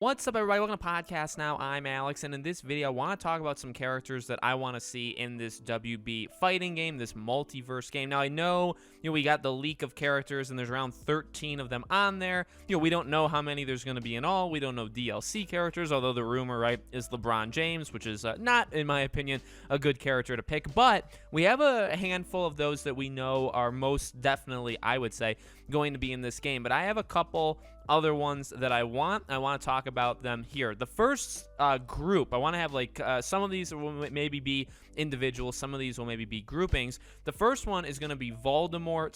What's up, everybody? Welcome to Podcast Now. I'm Alex, and in this video, I want to talk about some characters that I want to see in this WB fighting game, this multiverse game. Now, I know, we got the leak of characters, and there's around 13 of them on there. We don't know how many there's going to be in all. We don't know DLC characters, although the rumor, right, is LeBron James, which is not, in my opinion, a good character to pick. But we have a handful of those that we know are most definitely, I would say, going to be in this game. But I have a couple other ones that I want to talk about them here. The first group, I want to have like some of these will maybe be individuals, some of these will maybe be groupings. The first one is going to be Voldemort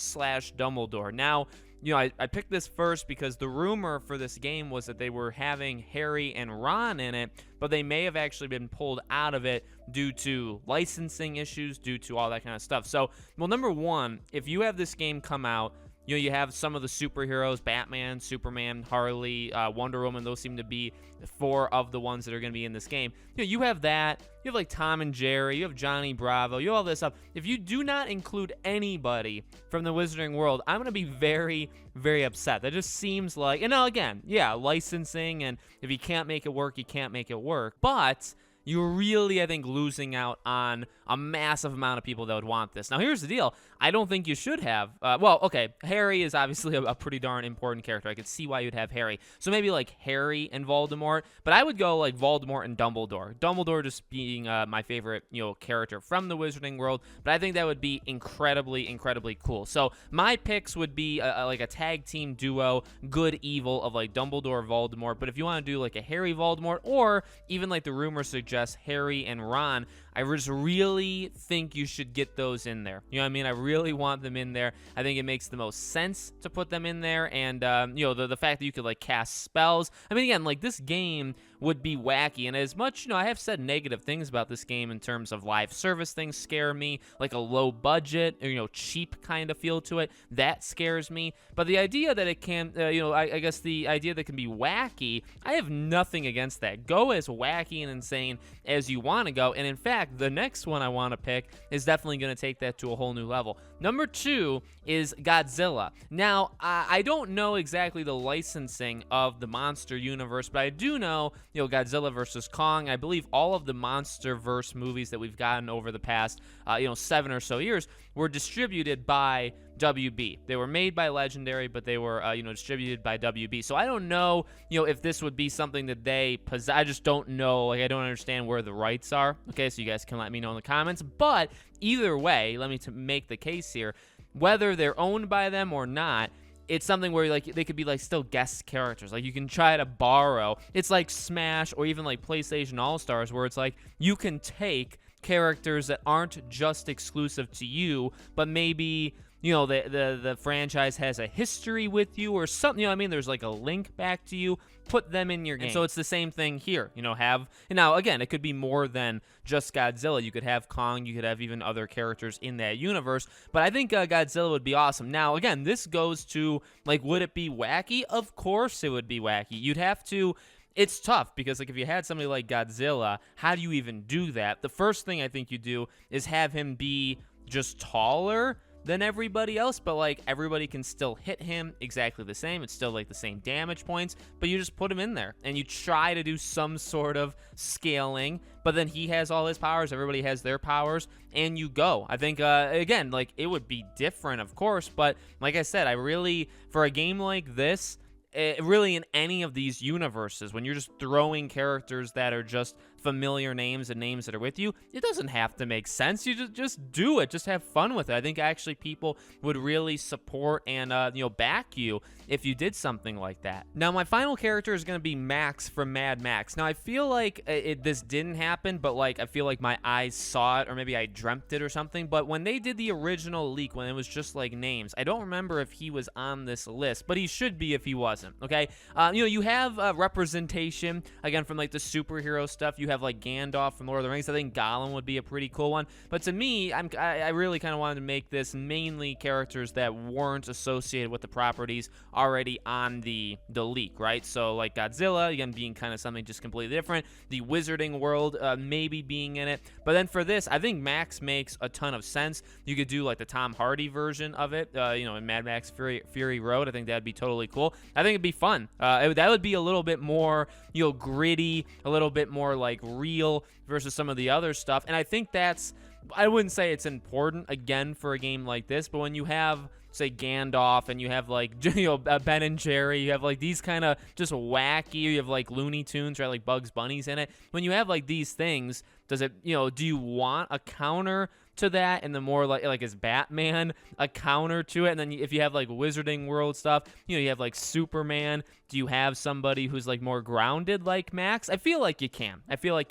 / Dumbledore. Now, I picked this first because the rumor for this game was that they were having Harry and Ron in it, but they may have actually been pulled out of it due to licensing issues, due to all that kind of stuff. So, well, number one, if you have this game come out, you have some of the superheroes, Batman, Superman, Harley, Wonder Woman. Those seem to be four of the ones that are going to be in this game. You have that. You have like Tom and Jerry. You have Johnny Bravo. You have all this stuff. If you do not include anybody from the Wizarding World, I'm going to be very, very upset. That just seems like, and now again, yeah, licensing, and if you can't make it work, you can't make it work. But you're really, I think, losing out on a massive amount of people that would want this. Now, here's the deal. I don't think you should have. Well, okay, Harry is obviously a pretty darn important character. I could see why you'd have Harry. So maybe like Harry and Voldemort, but I would go like Voldemort and Dumbledore. Dumbledore just being my favorite, character from the Wizarding World, but I think that would be incredibly, incredibly cool. So my picks would be like a tag team duo, good evil of like Dumbledore, Voldemort. But if you want to do like a Harry Voldemort, or even like the rumors suggest Harry and Ron, I just really think you should get those in there. You know what I mean? I really want them in there. I think it makes the most sense to put them in there. And, the fact that you could, like, cast spells. I mean, again, like, this game would be wacky. And as much, I have said negative things about this game in terms of live service things scare me, like a low budget, or, cheap kind of feel to it. That scares me. But the idea that it can, I guess the idea that it can be wacky, I have nothing against that. Go as wacky and insane as you want to go. And in fact, the next one I want to pick is definitely going to take that to a whole new level. Number two is Godzilla. Now, I don't know exactly the licensing of the monster universe, but I do know, Godzilla versus Kong. I believe all of the Monsterverse movies that we've gotten over the past, 7 or so years were distributed by WB. They were made by Legendary, but they were, distributed by WB. So I don't know, if this would be something that they possess. I just don't know. Like, I don't understand where the rights are. Okay, so you guys can let me know in the comments. But either way, let me make the case here. Whether they're owned by them or not, it's something where like they could be like still guest characters. Like you can try to borrow. It's like Smash or even like PlayStation All-Stars, where it's like you can take characters that aren't just exclusive to you, but maybe the franchise has a history with you or something. There's like a link back to you. Put them in your game. And so it's the same thing here. And now again, it could be more than just Godzilla. You could have Kong. You could have even other characters in that universe. But I think Godzilla would be awesome. Now again, this goes to like, would it be wacky? Of course it would be wacky. You'd have to. It's tough because like if you had somebody like Godzilla, how do you even do that? The first thing I think you do is have him be just taller than everybody else, but like everybody can still hit him exactly the same. It's still like the same damage points, but you just put him in there and you try to do some sort of scaling, but then he has all his powers, everybody has their powers, and you go. I think again, like it would be different, of course, but like I said, I really, for a game like this, really in any of these universes, when you're just throwing characters that are just familiar names and names that are with you, it doesn't have to make sense. You just do it. Just have fun with it. I think actually people would really support and back you if you did something like that. Now, my final character is going to be Max from Mad Max. Now, I feel like this didn't happen, but like I feel like my eyes saw it, or maybe I dreamt it or something. But when they did the original leak, when it was just like names, I don't remember if he was on this list, but he should be if he wasn't. Okay, you have representation again from like the superhero stuff. You have like Gandalf from Lord of the Rings. I think Gollum would be a pretty cool one. But to me, I really kind of wanted to make this mainly characters that weren't associated with the properties already on the leak, right? So like Godzilla, again, being kind of something just completely different. The Wizarding World maybe being in it. But then for this, I think Max makes a ton of sense. You could do like the Tom Hardy version of it, in Mad Max Fury Road. I think that'd be totally cool. I think think it'd be fun. That would be a little bit more, you know, gritty, a little bit more like real versus some of the other stuff. And I think that's, I wouldn't say it's important again for a game like this, but when you have, say, Gandalf, and you have like, you know, Ben and Jerry, you have like these kind of just wacky, you have like Looney Tunes, right, like Bugs Bunny's in it. When you have like these things, does it, you know, do you want a counter to that, and the more like is Batman a counter to it? And then if you have like Wizarding World stuff, you know, you have like Superman, do you have somebody who's like more grounded like Max? I feel like you can. I feel like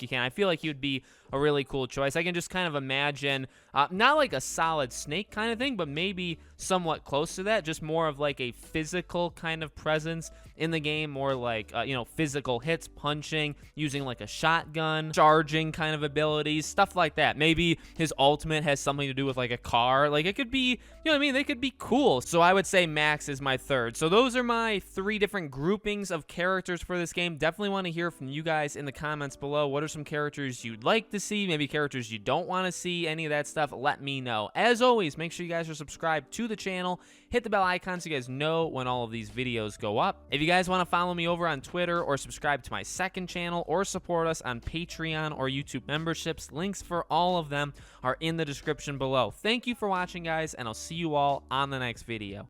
he would be a really cool choice. I can just kind of imagine, not like a solid Snake kind of thing, but maybe somewhat close to that, just more of like a physical kind of presence in the game, more like, you know, physical hits, punching, using like a shotgun, charging kind of abilities, stuff like that. Maybe his ultimate has something to do with like a car. Like, it could be, you know what I mean? They could be cool. So I would say Max is my third. So those are my 3 different groupings of characters for this game. Definitely want to hear from you guys in the comments below. What are some characters you'd like to see? Maybe characters you don't want to see, any of that stuff, let me know. As always, make sure you guys are subscribed to the channel, hit the bell icon so you guys know when all of these videos go up. If you guys want to follow me over on Twitter, or subscribe to my second channel, or support us on Patreon or YouTube memberships, links for all of them are in the description below. Thank you for watching, guys, and I'll see you all on the next video.